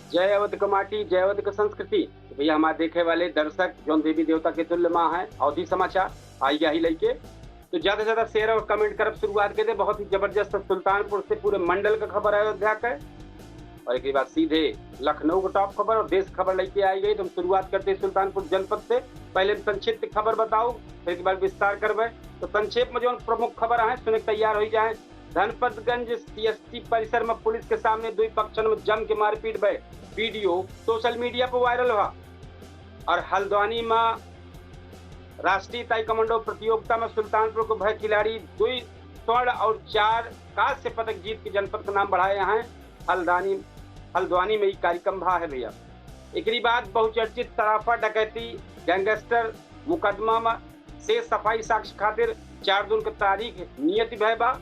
जय अवध क माटी, जय अवध क संस्कृति। तो भैया हमारे देखे वाले दर्शक जौन देवी देवता के तुल्य माँ है, अवधि समाचार आई ही लेके तो ज्यादा से ज्यादा शेयर और कमेंट करब शुरुआत के दे। बहुत ही जबरदस्त सुल्तानपुर से पूरे मंडल का खबर अयोध्या का, और एक बाद सीधे लखनऊ का टॉप खबर और देश खबर लेके आई गई। तो हम शुरुआत करते हैं सुल्तानपुर जनपद से। पहले संक्षिप्त खबर बताओ, फिर एक बार विस्तार करवे। तो संक्षेप में जो प्रमुख खबर है सुने तैयार हो जाए। धनपतगंज सीएसटी परिसर में पुलिस के सामने दो पक्षन में जम के मारपीट भय, वीडियो सोशल मीडिया पर वायरल हुआ। और हल्द्वानी में राष्ट्रीय ताइक्वांडो प्रतियोगिता में सुल्तानपुर को भय खिलाड़ी 2 स्वर्ण और 4 कांस्य पदक जीत के जनपद का नाम बढ़ाए हैं। हल्द्वानी में ही कार्यक्रम भा है भैया। एक बाद बहुचर्चित सराफा डकैती गैंगस्टर मुकदमा में से सफाई साक्ष्य खातिर 4 जून की तारीख नियत भय बा।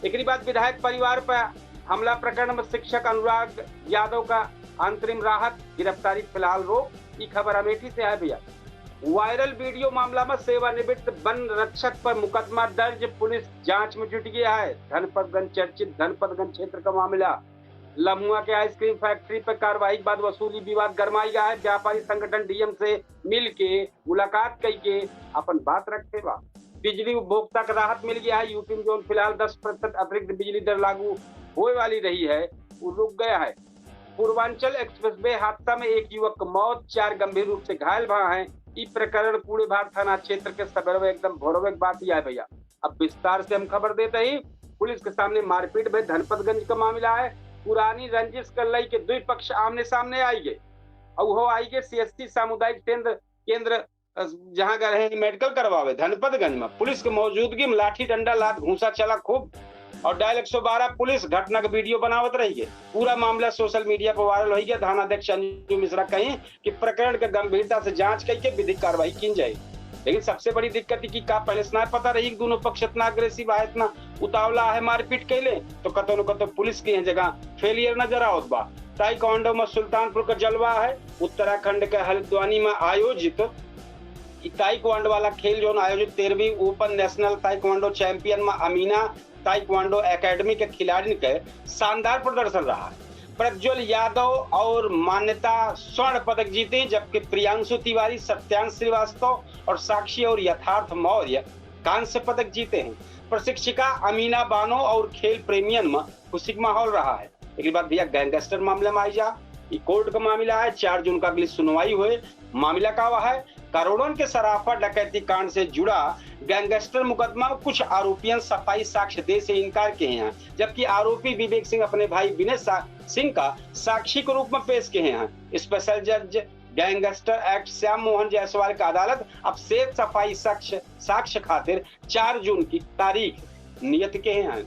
एक बाद विधायक परिवार पर हमला प्रकरण में शिक्षक अनुराग यादव का अंतरिम राहत, गिरफ्तारी फिलहाल रोक। ये खबर अमेठी से है भैया। वायरल वीडियो मामला में सेवानिवृत्त वन रक्षक पर मुकदमा दर्ज, पुलिस जांच में जुट गया है। धनपतगंज चर्चित धनपतगंज क्षेत्र का मामला। लम्हुआ के आइसक्रीम फैक्ट्री पर कार्रवाई के बाद वसूली विवाद गरमाई गया है। व्यापारी संगठन डीएम से मिल के मुलाकात करके अपन बात रखे बा। बिजली उपभोक्ता का राहत मिल गया है। यूपी में जो फिलहाल 10% अतिरिक्त बिजली दर लागू होने वाली रही है वो रुक गया है। पूर्वांचल एक्सप्रेसवे हादसा में एक युवक की मौत, 4 गंभीर रूप से घायल भा हैं। ये प्रकरण पूरे भारत थाना क्षेत्र के सबरवे एकदम भोरवे बात ही है भैया। अब विस्तार से हम खबर देते ही पुलिस के सामने मारपीट में धनपतगंज का मामला है। पुरानी रंजिश कर लई के 2 पक्ष आमने सामने आई गए और वो आई गए सीएसटी सामुदायिक केंद्र जहां गए मेडिकल करवावे। धनपतगंज में पुलिस की मौजूदगी में लाठी डंडा लात घूसा चला खूब और डायल 112 पुलिस घटना का वीडियो बनावत रही है। पूरा मामला सोशल मीडिया पर वायरल हो गया। थानाध्यक्ष अंजू मिश्रा कहीं कि प्रकरण के गंभीरता से जांच करके विधिक कार्रवाई की जाए। लेकिन सबसे बड़ी दिक्कत की का पहले से पता रही दोनों पक्ष इतना अग्रेसिव है, इतना उतावला है मारपीट कैले, तो कतो न कतो पुलिस की जगह फेलियर नजर आवत बा। ताइक्वांडो में सुल्तानपुर का जलवा है। उत्तराखंड के हल्द्वानी में आयोजित ताइक्वांडो वाला खेल जो आयोजित 13वीं ओपन नेशनल ताइक्वांडो चैंपियन में अमीना ताइक्वांडो एकेडमी के खिलाड़ी के शानदार प्रदर्शन रहा। प्रज्वल यादव और मान्यता स्वर्ण पदक जीते, जबकि प्रियांशु तिवारी, सत्यांश श्रीवास्तव और साक्षी और यथार्थ मौर्य कांस्य पदक जीते हैं। प्रशिक्षिका अमीना बानो और खेल प्रेमियन में खुशी का माहौल रहा है। एक बात भैया गैंगस्टर मामले में आई जा, ये कोर्ट का मामला है। 4 जून का अगली सुनवाई हुए। मामला का हुआ है करोड़ों के सराफा डकैती कांड से जुड़ा गैंगस्टर मुकदमा में कुछ आरोपियों सफाई साक्ष्य दे से इनकार किए हैं, जबकि आरोपी विवेक सिंह अपने भाई विनय सिंह का साक्षी के रूप में पेश किए हैं। स्पेशल जज गैंगस्टर एक्ट श्याम मोहन जायसवाल की अदालत अब शेष सफाई साक्ष्य खातिर 4 जून की तारीख नियत किए हैं।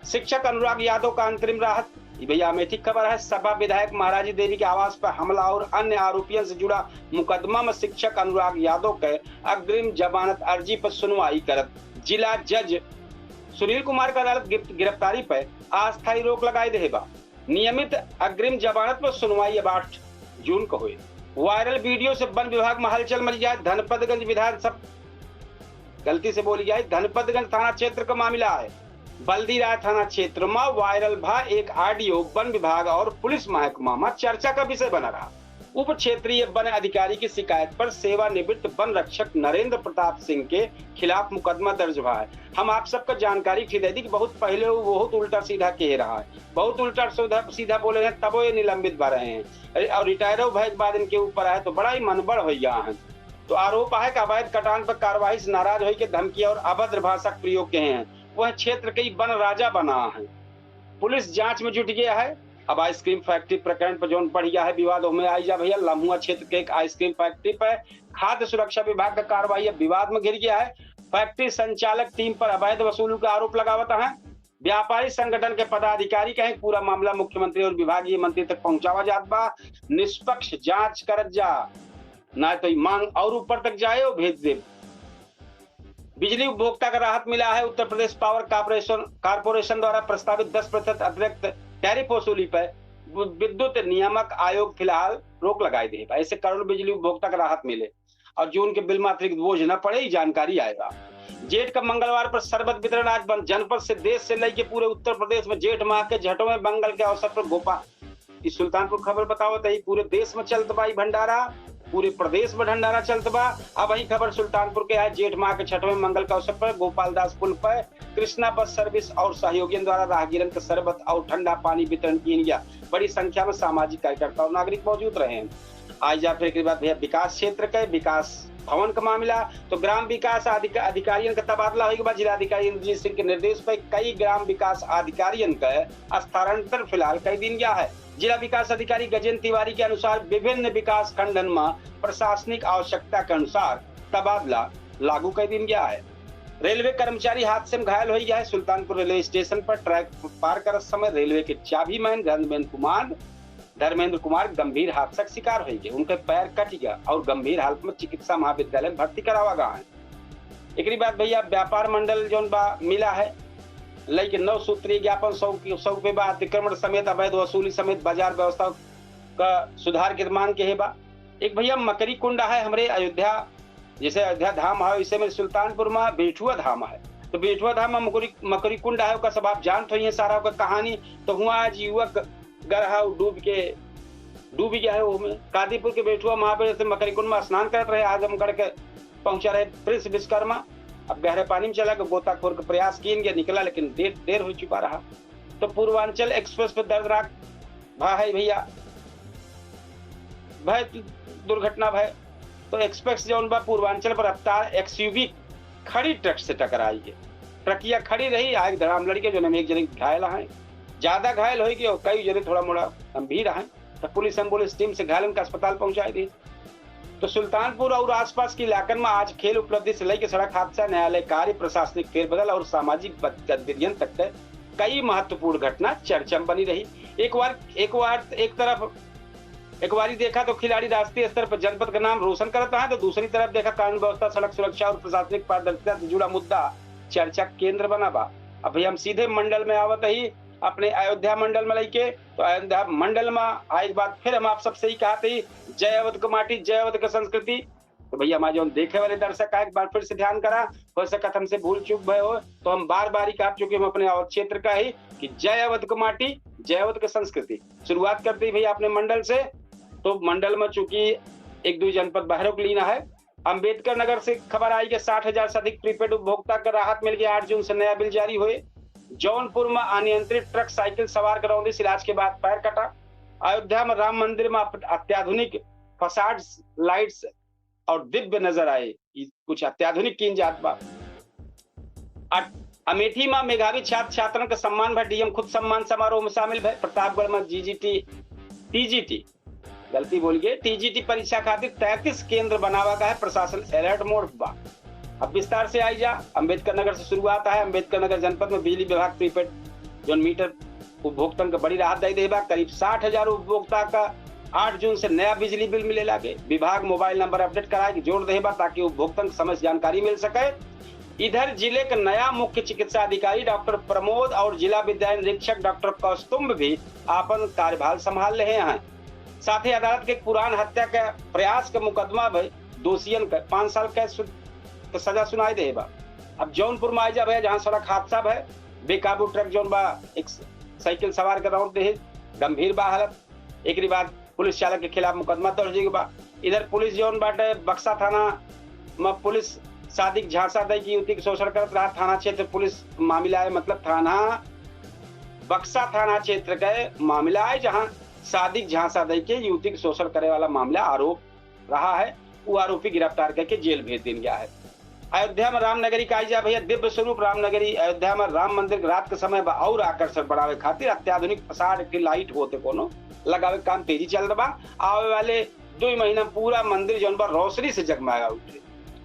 शिक्षक अनुराग यादव का अंतरिम राहत। भैया अमेठी खबर है। सपा विधायक महाराजी देवी के आवास पर हमला और अन्य आरोपियों से जुड़ा मुकदमा में शिक्षक अनुराग यादव के अग्रिम जमानत अर्जी पर सुनवाई करत जिला जज सुनील कुमार का अदालत गिरफ्तारी पर अस्थायी रोक लगाई देबा। नियमित अग्रिम जमानत पर सुनवाई अब 8 जून को हुई। वायरल वीडियो से वन विभाग में हलचल मच जाए। धनपतगंज विधानसभा गलती से बोली जाए धनपतगंज थाना क्षेत्र का मामला है। बल्दीराय थाना क्षेत्र में वायरल भा एक ऑडियो वन विभाग और पुलिस महकमा में चर्चा का विषय बना रहा। उप क्षेत्रीय वन अधिकारी की शिकायत पर सेवानिवृत्त वन रक्षक नरेंद्र प्रताप सिंह के खिलाफ मुकदमा दर्ज हुआ है। हम आप सबको जानकारी दे दी कि बहुत पहले वो बहुत उल्टा सीधा कह रहा है, बहुत उल्टा सीधा बोले हैं, तब ये निलंबित बा रहे हैं और रिटायर भय के बाद इनके ऊपर आए तो बड़ा ही मनबड़ हो गया है। तो आरोप है कि अवैध कटान पर कार्रवाई से नाराज होकर धमकी और अभद्र भाषा का प्रयोग किए हैं। वह क्षेत्र के वन राजा बना है। पुलिस जांच में जुट गया है। अब आइसक्रीम फैक्ट्री प्रकरण पर जो बढ़ गया है विवाद में आई जा भैया। लम्हुआ क्षेत्र के एक आइसक्रीम फैक्ट्री पर खाद्य सुरक्षा विभाग का कार्रवाई विवाद में घिर गया है। फैक्ट्री संचालक टीम पर अवैध वसूली का आरोप लगावता है। व्यापारी संगठन के पदाधिकारी कहें पूरा मामला मुख्यमंत्री और विभागीय मंत्री तक पहुंचावा जात बा। निष्पक्ष जांच करत जा, ना तो मांग और ऊपर तक जाए और भेज दे। बिजली उपभोक्ता का राहत मिला है। उत्तर प्रदेश पावर कारपोरेशन द्वारा प्रस्तावित 10% अतिरिक्त टैरिफ वसूली पर विद्युत नियामक आयोग फिलहाल रोक लगाई दे। ऐसे करोड़ बिजली उपभोक्ता का राहत मिले और जून के बिल में अतिरिक्त बोझ न पड़े, जानकारी आएगा। जेठ का मंगलवार पर शरबत वितरण आज बंद। जनपद से देश से लेकर पूरे उत्तर प्रदेश में जेठ माह के छठवें मंगल के अवसर पर इस सुल्तानपुर खबर बताओ तो पूरे देश में चलत बा भंडारा, पूरे प्रदेश में भंडारा चलत बा। अब वही खबर सुल्तानपुर के है। जेठ माह के 6वें मंगल के अवसर पर गोपालदास पुल पर कृष्णा बस सर्विस और सहयोगियों द्वारा राहगीरन के शरबत और ठंडा पानी वितरण किया गया। बड़ी संख्या में सामाजिक कार्यकर्ता और नागरिक मौजूद रहे हैं। आज या फिर बाद भैया विकास क्षेत्र के विकास भवन का मामला, तो ग्राम विकास अधिकारियों का तबादला होगा। जिलाधिकारी इंद्रजीत सिंह के निर्देश पर कई ग्राम विकास अधिकारियों का स्थानांतरण फिलहाल कई दिन गया है। जिला विकास अधिकारी गजेंद्र तिवारी के अनुसार विभिन्न विकास खंडन में प्रशासनिक आवश्यकता के अनुसार तबादला लागू कर दिन गया है। रेलवे कर्मचारी हादसे में घायल हो गया है। सुल्तानपुर रेलवे स्टेशन पर ट्रैक पार कर समय रेलवे के चाबी मैन धर्मेंद्र कुमार गंभीर हादसा का शिकार हो गए। उनके पैर कट गया और गंभीर हालत में चिकित्सा महाविद्यालय में भर्ती करावा गया है। एक बाद भैया व्यापार मंडल जो मिला है लेकिन 9 सूत्रीय ज्ञापन 100 के बाद अतिक्रमण समेत अवैध वसूली समेत बाजार व्यवस्था का सुधार के मांग के है बा। एक भैया मकरी कुंड है हमारे अयोध्या, जैसे अयोध्या धाम है वैसे में सुल्तानपुर में बेठुआ धाम है। तो बेठुआ धाम में मकरी कुंड है सब आप जानते हो सारा कहानी। तो हुआ आज युवक गरहा डूब गया है। वो में कादीपुर के बेठुआ महाबेर से मकरी कुंड में स्नान कर रहे आजमगढ़ के पहुंचा रहे प्रिंस विश्वकर्मा। अब गहरे पानी में चला गोताखोर का प्रयास किया गया, निकला लेकिन देर हो चुका रहा। तो पूर्वांचल एक्सप्रेस पर दर्दनाक भाई भैया भय दुर्घटना भय। तो एक्सप्रेस जो पूर्वांचल पर रफ्तार एक्सयूवी खड़ी ट्रक से टकराई है। ट्रकिया खड़ी रही, आग धड़ाम लड़के जो एक जने घायल है, ज्यादा घायल होगी और कई जने थोड़ा मोड़ा गंभीर है। तो पुलिस एम्बुलेंस टीम से घायलों का अस्पताल पहुंचाई दी। तो सुल्तानपुर और आसपास के इलाकों में आज खेल उपलब्धि से लेकर सड़क हादसा, न्यायालय कार्य, प्रशासनिक फेरबदल और सामाजिक गतिविधियों तक कई महत्वपूर्ण घटना चर्चा में बनी रही। एक बार देखा तो खिलाड़ी राष्ट्रीय स्तर पर जनपद का नाम रोशन करता है, तो दूसरी तरफ देखा कानून व्यवस्था, सड़क सुरक्षा और प्रशासनिक पारदर्शिता से जुड़ा मुद्दा चर्चा केंद्र बना बा। अब हम सीधे मंडल में आवत ही अपने अयोध्या मंडल में लेके। तो अयोध्या मंडल में आज बात फिर हम आप सबसे ही कहा थी, जय अवध को माटी, जय अवध का संस्कृति। तो भैया हमारे जो देखे वाले दर्शक एक बार फिर से ध्यान करा, हो सकता हमसे भूल चूक भय हो तो हम बार ही कहा चुके हम अपने और क्षेत्र का ही कि जय अवध को माटी, जय अवध का संस्कृति। शुरुआत करते ही भैया अपने मंडल से। तो मंडल में चूंकि 1-2 जनपद बाहरों को लीना है। अंबेडकर नगर से खबर आई कि 60,000 से अधिक प्रीपेड उपभोक्ता का राहत मिल गया। 8 जून से नया बिल जारी हुए। जौनपुर में अनियंत्रित ट्रक साइकिल सवार करौंदी इलाज के बाद पैर कटा। अयोध्या में राम मंदिर में अत्याधुनिक फसाड लाइट्स और दिव्य नजर आए, कुछ अत्याधुनिक की जात बा। अमेठी में मेधावी छात्र छात्रन का सम्मान भर डीएम खुद सम्मान समारोह में शामिल भय। प्रतापगढ़ में टीजीटी गलती बोल गए, टीजीटी परीक्षा खातिर 33 केंद्र बनावा का है। प्रशासन अलर्ट मोड बा। अब विस्तार से आई जा। अंबेडकर नगर से शुरुआत है। अंबेडकर नगर जनपद में बिजली विभाग प्रीपेड जो मीटर उपभोक्ता का बड़ी राहत दे देगा। करीब 60,000 उपभोक्ता का 8 जून से नया बिजली बिल मिले लागे। विभाग मोबाइल नंबर अपडेट कराए कि जोड़ देगा ताकि उपभोक्ता को समय जानकारी मिल सके। इधर जिले का नया मुख्य चिकित्सा अधिकारी डॉक्टर प्रमोद और जिला विद्यालय निरीक्षक डॉक्टर कौस्तुभ भी अपन कार्यभार संभाल रहे हैं। साथ ही अदालत के पुरान हत्या का प्रयास का मुकदमा में दोषियों का 5 साल का सजा सुनाई दे बा। अब जौनपुर में आई जा जहाँ सड़क हादसा है, बेकाबू ट्रक जौन बा एक साइकिल सवार कर रहे गंभीर बा हालत। एक बाद पुलिस चालक के खिलाफ मुकदमा दर्ज हो बा। इधर पुलिस जौन बाटे बक्सा थाना में पुलिस सादिक झांसा दई की युवती के शोषण करत रहा। थाना क्षेत्र पुलिस मामला है, मतलब थाना बक्सा थाना क्षेत्र का मामला है जहां सादिक झांसा दई के युवती के शोषण करे वाला मामला आरोप रहा है। वो आरोपी गिरफ्तार करके जेल भेज दिया गया है। अयोध्या में रामनगरी का आइजा भैया दिव्य स्वरूप रामनगरी। अयोध्या में राम मंदिर रात के समय और आकर्षक बढ़ावे खातिर अत्याधुनिक फसाड के लाइट होते कोनो लगावे काम तेजी चल रहा। आवे वाले 2 महीना पूरा मंदिर जौन बा रोशनी से जगमगा उठे।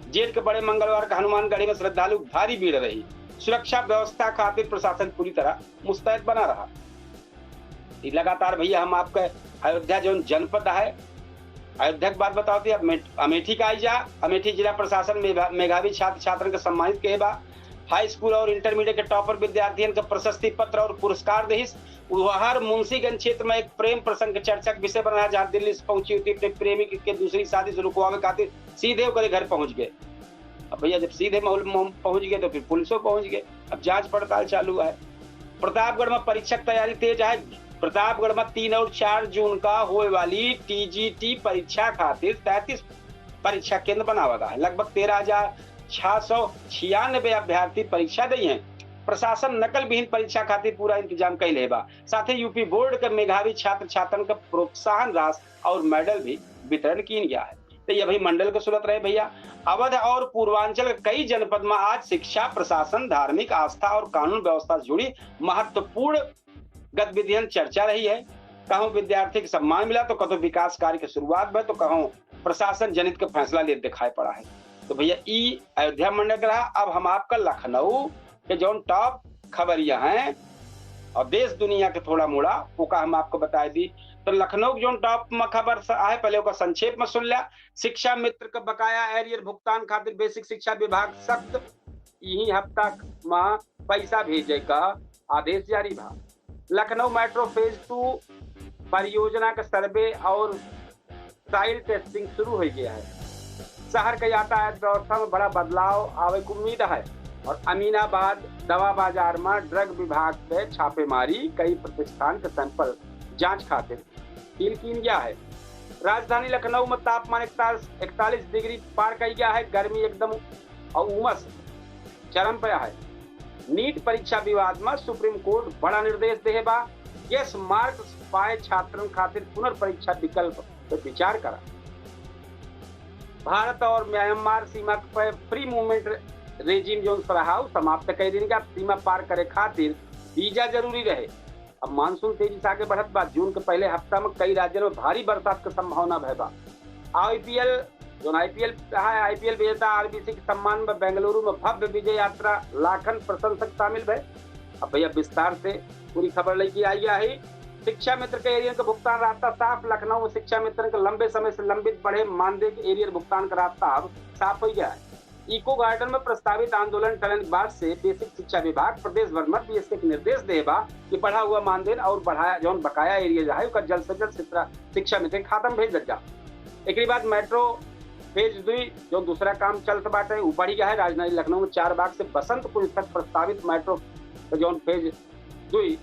जेठ के बड़े मंगलवार का हनुमानगढ़ी में श्रद्धालु भारी भीड़ रही। सुरक्षा व्यवस्था खातिर प्रशासन पूरी तरह मुस्तैद बना रहा। लगातार भैया हम आपके अयोध्या जो जनपद है अयोध्या की बात बताओ थी। अब अमेठी का आई जा। अमेठी जिला प्रशासन मेधावी छात्र छात्र के सम्मानित के बा। हाई स्कूल और इंटरमीडिएट के टॉपर विद्यार्थियों का प्रशस्ति पत्र और पुरस्कार दहिस। वहार मुंशीगंज क्षेत्र में एक प्रेम प्रसंग चर्चा का विषय बना जहाँ दिल्ली से पहुंची थी अपने प्रेमी के दूसरी शादी से रुकवावे खातिर सीधे करे घर पहुंच गए। अब भैया जब सीधे पहुंच गए तो फिर पुलिसों पहुंच गए। अब जांच पड़ताल चालू है। प्रतापगढ़ में परीक्षा तैयारी तेज है। प्रतापगढ़ में 3 और 4 जून का होए वाली टीजीटी परीक्षा खातिर 33 परीक्षा केंद्र बनावा गया है। लगभग 13,696 अभ्यर्थी परीक्षा दी हैं। प्रशासन नकल विहीन परीक्षा खातिर पूरा इंतजाम कैले है बा। साथ ही यूपी बोर्ड के मेधावी छात्र छात्रन का प्रोत्साहन राशि और मेडल भी वितरण किया गया है। तो ये भाई मंडल की सूरत रहे भैया। अवध और पूर्वांचल के कई जनपद में आज शिक्षा, प्रशासन, धार्मिक आस्था और कानून व्यवस्था से जुड़ी महत्वपूर्ण गतिविधियां चर्चा रही है। कहूँ विद्यार्थी को सम्मान मिला तो कहो विकास कार्य की शुरुआत में, तो कहूँ प्रशासन जनित का फैसला ले दिखाई पड़ा है। तो भैया ई अयोध्या मंडल रहा। अब हम आपका लखनऊ के जो टॉप खबरिया हैं और देश दुनिया के थोड़ा मोड़ा वो का हम आपको बता दी। तो लखनऊ जो टॉप में खबर है, पहले का संक्षेप में सुन लिया। शिक्षा मित्र का बकाया एरियर भुगतान खातिर बेसिक शिक्षा विभाग सख्त यही हफ्ता में पैसा भेजे का आदेश जारी भा। लखनऊ मेट्रो फेज 2 परियोजना का सर्वे और साइल टेस्टिंग शुरू हो गया है। शहर के यातायात व्यवस्था में बड़ा बदलाव आवे की उम्मीद है। और अमीनाबाद दवा बाजार में ड्रग विभाग पे छापेमारी, कई प्रतिष्ठान के सैंपल जांच खातिर सील किया गया है। राजधानी लखनऊ में तापमान 41 डिग्री पार कर गया है। गर्मी एकदम और उमस चरम पे है। नीट परीक्षा विवाद में सुप्रीम कोर्ट बड़ा निर्देश दे बा। यस मार्क पाए छात्रन खातिर पुनर्परीक्षा विकल्प पर विचार करा। भारत और म्यांमार सीमा पर फ्री मूवमेंट रेजिम जो सराहाव समाप्त कर देने का। सीमा पार करे खातिर वीजा जरूरी रहे। अब मानसून तेजी से आगे बढ़त बा। जून के पहले हफ्ता में कई राज्यों में भारी बरसात की संभावना बा। आईपीएल विजेता आरबीसी के सम्मान में बेंगलुरु में भव्य विजय यात्रा, लाखन प्रशंसक शामिल भे। अब भैया विस्तार से पूरी खबर लेके आई है। शिक्षा मित्र के एरियर का भुगतान रास्ता साफ। लखनऊ में शिक्षा मित्र के लंबे समय से लंबित बढ़े मानदेय के एरियर भुगतान का रास्ता अब साफ हो गया है। इको गार्डन में प्रस्तावित आंदोलन टलन के बाद से बेसिक शिक्षा विभाग प्रदेश भर में बीएसके के निर्देश देबा कि बढ़ा हुआ मानदेय और बढ़ाया जो बकाया एरिया है उसका जल्द से जल्द शिक्षा मित्र खातम भेज जा। एक बाद मेट्रो फेज 2 जो दूसरा काम चलत बाटे वो बढ़ गया है। राजधानी लखनऊ में 4 बाग से बसंतपुर तक प्रस्तावित मेट्रो जो फेज 2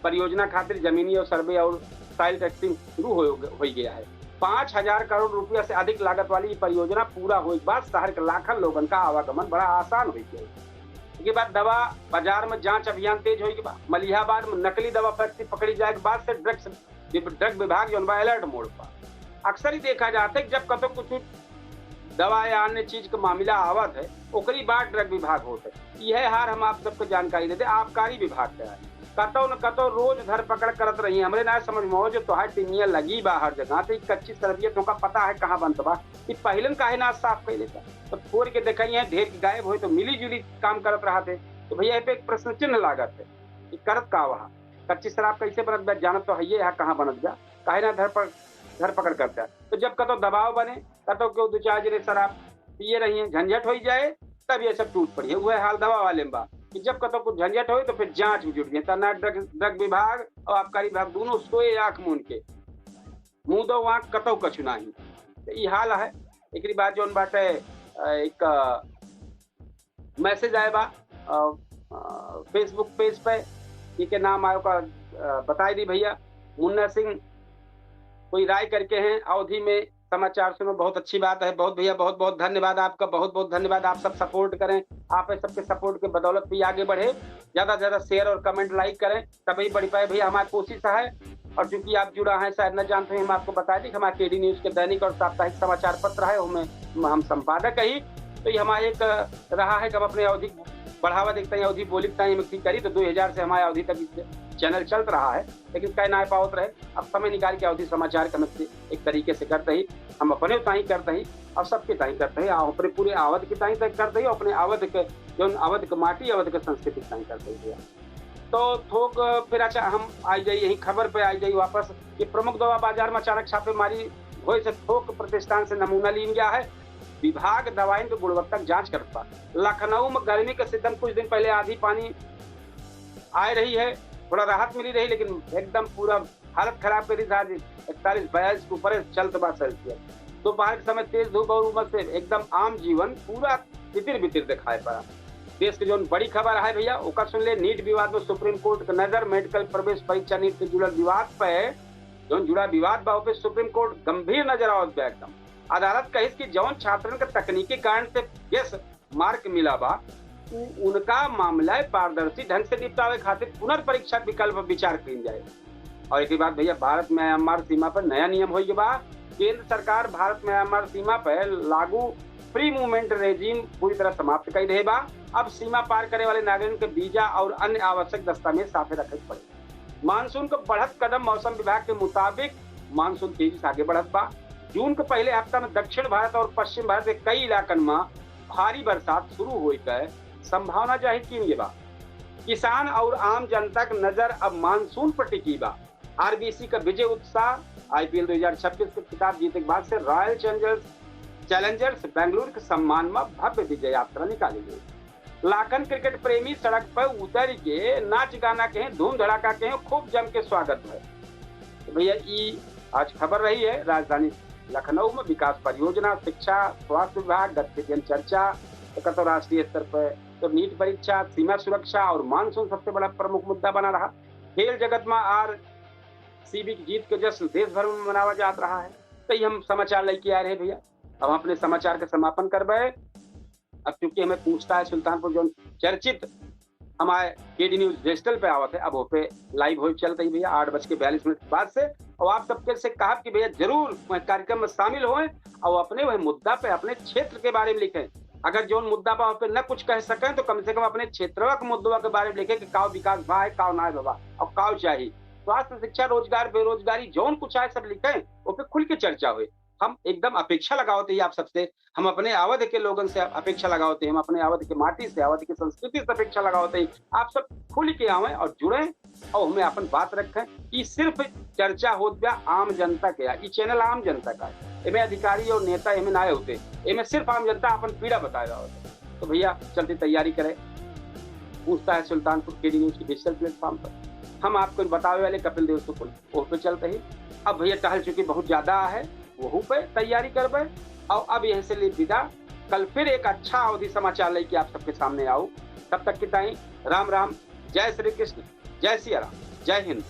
परियोजना खातिर जमीनी और सर्वे और साइल टेस्टिंग शुरू हो गया है। 5,000 करोड़ रुपया से अधिक लागत वाली परियोजना पूरा होने के बाद शहर के लाखों लोगों का आवागमन बड़ा आसान हो गया। इसके बाद दवा बाजार में जांच अभियान तेज होने के बाद मलिहाबाद में नकली दवा फैक्ट्री पकड़ी जाए के बाद से ड्रग विभाग जो अलर्ट मोड पर। अक्सर ही देखा जाता है कि जब कतो कुछ दवा या अन्य चीज का मामला आवत है ओकरी बाद ड्रग विभाग होता है। यह हार हम आप सबको जानकारी देते आबकारी विभाग का है। कतो न कतो रोज धरपकड़ करत रही। हमरे ना समझ में जो तोहार टिमिया लगी बा हर जगह तो कच्ची तरबियत का पता है कहाँ बनत बा। पहलन काहे ना साफ कर लेता तो फोड़ के देखई है ढेर गायब हो तो मिली जुली काम करत रहा थे। तो भैया पे एक प्रश्न चिन्ह लागत है कि करत का वहाँ कच्ची शराब कैसे बनत बा जानत तो है यहाँ कहाँ बनत बा काहे ना धरपकड़ करता है। तो जब कतो दबाव बने कतो क्यों 2-4 जने शराब पिए रही है झंझट हो जाए तब ये सब टूट पड़ी है। वह हाल दवा वाले में बा कि जब कतो कुछ झंझट हो तो फिर जांच में जुट गए। तना ड्रग विभाग और आबकारी विभाग दोनों सोए आंख मूंद के मुंह दो आंख कतो कछु नहीं। तो ये हाल है। एक बात जो बाटे एक मैसेज आए बा फेसबुक पेज पे के नाम आयो का बताई दी भैया। मुन्ना सिंह कोई राय करके हैं अवधि में समाचार सुनो। बहुत अच्छी बात है। बहुत भैया बहुत बहुत धन्यवाद आपका। बहुत बहुत धन्यवाद। आप सब सपोर्ट करें। आप सबके सपोर्ट के बदौलत भी आगे बढ़े। ज्यादा से ज्यादा शेयर और कमेंट लाइक करें तभी बढ़ पाए भैया हमारी कोशिश है। और चूंकि आप जुड़ा है शायद न जानते हैं हम आपको बता दें कि हमारे केडी न्यूज के दैनिक और साप्ताहिक समाचार पत्र है उनमें हम संपादक ही। तो ये हमारा एक रहा है कि हम अपने अवधि बढ़ावा देखते हैं अवधि बोलिकता करी। तो 2000 से हमारे अवधि तक चैनल चल रहा है लेकिन कई ना पावत रहे। अब समय निकाल के अवधि समाचार का एक तरीके से करते ही हम अपने ताई करते ही और सबके ताई करते हैं अपने पूरे अवध के ताई तक करते ही अपने अवध के जो अवध के माटी अवध के संस्कृति ताई करते ही। तो थोक फिर अच्छा हम आई जाइए यही खबर पे आई जाइए वापस कि प्रमुख दवा बाजार में अचानक छापेमारी हो से थोक प्रतिष्ठान से नमूना लिया गया है। विभाग दवाई की गुणवत्ता जांच करता। लखनऊ में गर्मी के सिद्धम कुछ दिन पहले आधी पानी आ रही है थोड़ा राहत मिली रही लेकिन एकदम पूरा हालत खराब करी था। 41-42 के ऊपर चलत बा सेल्सियस। दोपहर के समय तेज धूप और उमस से एकदम आम जीवन पूरा तितिर बितिर दिखाई पड़ा। देश के जो बड़ी खबर है भैया ओकर सुन ले। नीट विवाद में सुप्रीम कोर्ट का नजर, मेडिकल प्रवेश परीक्षा नीट से जुड़ल विवाद पे जो जुड़ा विवाद बा पे सुप्रीम कोर्ट गंभीर नजर आवत बा एकदम। अदालत कहिस कि जौन छात्रन के तकनीकी कारण से यस मार्क मिला बा उनका मामला पारदर्शी ढंग से निपटावे खातिर पुनर्परीक्षा विकल्प विचार कईल जाए। और एक बात भैया, भारत म्यांमार सीमा पर नया नियम हो बा। केंद्र सरकार भारत म्यांमार सीमा पर लागू फ्री मूवमेंट रेजिम पूरी तरह समाप्त कर दे बा। अब सीमा पार करे वाले नागरिकों के वीजा और अन्य आवश्यक दस्तावेज साथे रखे पड़े। मानसून को बढ़त कदम, मौसम विभाग के मुताबिक मानसून तेजी से आगे बढ़त बा। जून के पहले हफ्ता में दक्षिण भारत और पश्चिम भारत के कई इलाकन में भारी बरसात शुरू हो गए संभावना जाहिर की बा। किसान और आम जनता की नजर अब मानसून पर टिकी बा। आरबीसी का विजय उत्साह, आईपीएल 2026 के खिताब जीते के बाद से रॉयल चैलेंजर्स बेंगलुरु के सम्मान में भव्य विजय यात्रा निकाली गई। लाखन क्रिकेट प्रेमी सड़क पर उतर के नाच गाना के धूम धड़ाका के खूब जम के स्वागत है। तो भैया ये आज खबर रही है राजधानी लखनऊ में विकास परियोजना, शिक्षा, स्वास्थ्य विभाग, गतिविधियां चर्चा, तो राष्ट्रीय स्तर पर तो नीट परीक्षा, सीमा सुरक्षा और मानसून सबसे बड़ा प्रमुख मुद्दा बना रहा। खेल जगत में आरसीबी की जीत के जश्न देश भर में मनावा जा रहा है। तो ये हम समाचार लेके आ रहे हैं भैया। अब हम अपने समाचार का समापन करबे। अब चूंकि हमें पूछता है सुल्तानपुर जो चर्चित हमारे केडी न्यूज डिजिटल पे आवत है, अब वो पे लाइव हो चल रही भैया 8:42 के बाद से। और आप सबके से कहा कि भैया जरूर कार्यक्रम में शामिल हों और अपने वह मुद्दा पे अपने क्षेत्र के बारे में लिखें। अगर जो मुद्दा पर पे न कुछ कह सकें तो कम से कम अपने क्षेत्र के मुद्दों के बारे में लिखें कि काव विकास भा है, काव ना है बाबा, और काव चाहिए। स्वास्थ्य, शिक्षा, रोजगार, बेरोजगारी जौन कुछ आए सब लिखें, वो पे खुल के चर्चा हुई। हम एकदम अपेक्षा लगाते हैं आप सबसे, हम अपने अवध के लोगों से अपेक्षा लगाते हैं, हम अपने अवध के माटी से, अवध की संस्कृति से अपेक्षा लगाते हैं। आप सब खुल के आवे और जुड़े और हमें अपन बात रखें। ये सिर्फ चर्चा हो गया आम जनता के, ये चैनल आम जनता का है। इनमें अधिकारी और नेता इनमें ना होते, इनमें सिर्फ आम जनता अपन पीड़ा बताया होता। तो भैया चलती तैयारी करें। पूछता है सुल्तानपुर केडी न्यूज की डिजिटल प्लेटफॉर्म पर हम आपको बतावे वाले कपिल देव सुकुल वो पे चलते ही। अब भैया टहल चुकी बहुत ज्यादा है, वो पे तैयारी करबे। और अब यहीं से ले विदा, कल फिर एक अच्छा अवधि समाचार लेके आप सबके सामने आओ। तब तक की ताई राम राम, जय श्री कृष्ण, जय सिया राम, जय हिंद।